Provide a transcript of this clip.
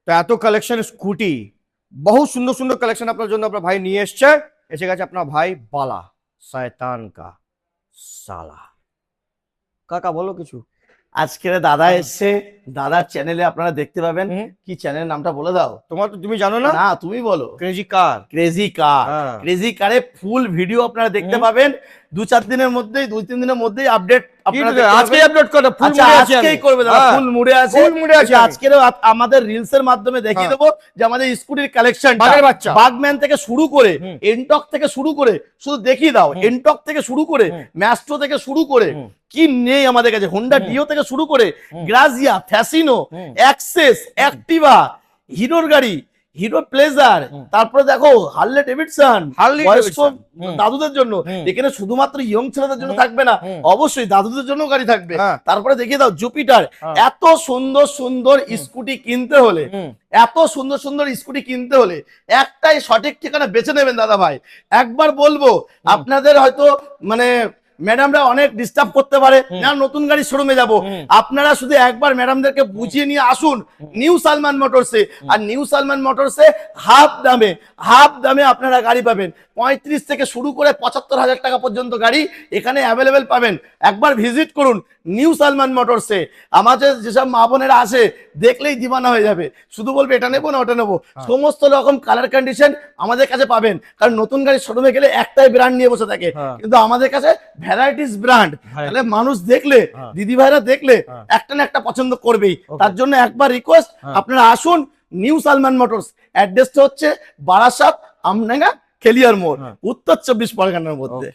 তো এত collection scooty, বহু সুন্দর সুন্দর কালেকশন আপনার জন্য আপনার ভাই নিয়ে এসে গেছে আপনার ভাই বালা শয়তান কা সালা। কাকা বলো কিছু। আজকে দাদা এসছে, দাদার চ্যানেলে আপনারা দেখতে পাবেন। কি চ্যানেলের নামটা বলে দাও। তোমার তো তুমি জানো না? না তুমি বলো। ক্রেজি কার। ক্রেজি কার। হ্যাঁ। ক্রেজি কারে ফুল ভিডিও আপনারা দেখতে পাবেন 2-4 দিনের মধ্যেই, 2-3 দিনের মধ্যেই আপডেট আপনারা আজকেই আপলোড করো, ফুল আচ্ছা মুডে আছি আজকেই আমি। করবে দাদা, হ্যাঁ, ফুল মুডে আছে। ফুল মুডে আছি আমি। আজকেরও আমাদের রিলস এর মাধ্যমে দেখিয়ে দেবো যে আমাদের স্কুটির কালেকশন, বাঘের বাচ্চা, বাগম্যান থেকে শুরু করে এনটক থেকে শুরু করে, শুধু দেখিয়ে দাও এনটক থেকে শুরু করে ম্যাস্ট্রো থেকে শুরু করে কি নেই আমাদের কাছে, হোন্ডা ডিও থেকে শুরু করে গ্রাজিয়া, ফ্যাসিনো, অ্যাক্সেস, অ্যাক্টিভা, হিরোর গাড়ি, হিরো প্লেজার, তারপরে দেখো হার্লে ডেভিডসন, বয়স্ক দাদুদের জন্য। এখানে শুধুমাত্র ইয়ং ছেলেদের জন্য থাকবে না, অবশ্যই দাদুদের জন্য গাড়ি থাকবে। তারপরে দেখিয়ে দাও জুপিটার। এত সুন্দর সুন্দর স্কুটি কিনতে হলে, এত সুন্দর সুন্দর স্কুটি কিনতে হলে একটাই সঠিক ঠিকানা বেছে নেবেন দাদা ভাই। একবার বলবো, আপনাদের হয়তো মানে ম্যাডামরা অনেক ডিস্টার্ব করতে পারে না, নতুন গাড়ি শোরুমে যাব, আপনারা শুধু একবার ম্যাডামদেরকে বুঝিয়ে নিয়ে আসুন নিউ সালমান মোটরসে। আর নিউ সালমান মোটরসে হাফ দামে আপনারা গাড়ি পাবেন। 35 থেকে শুরু করে 75,000 টাকা পর্যন্ত গাড়ি এখানে অ্যাভেলেবেল পাবেন। একবার ভিজিট করুন নিউ সালমান মোটরসে। আমাদের যেসব মা বোনেরা আসে দেখলেই দিবানা হয়ে যাবে, শুধু বলবে এটা নেবো না ওটা নেবো। সমস্ত রকম কালার কন্ডিশন আমাদের কাছে পাবেন, কারণ নতুন গাড়ি শোরুমে গেলে একটাই ব্র্যান্ড নিয়ে বসে থাকে, কিন্তু আমাদের কাছে ভ্যারাইটিস ব্র্যান্ড। তাহলে মানুষ দেখলে, দিদি ভাইরা দেখলে একটা না একটা পছন্দ করবেই। তার জন্য একবার রিকোয়েস্ট, আপনারা আসুন নিউ সালমান মোটরস। অ্যাড্রেসটা হচ্ছে বারাসাত, আমডাঙ্গা, খেলিয়ার মোড়, উত্তর 24 পরগনার মধ্যে।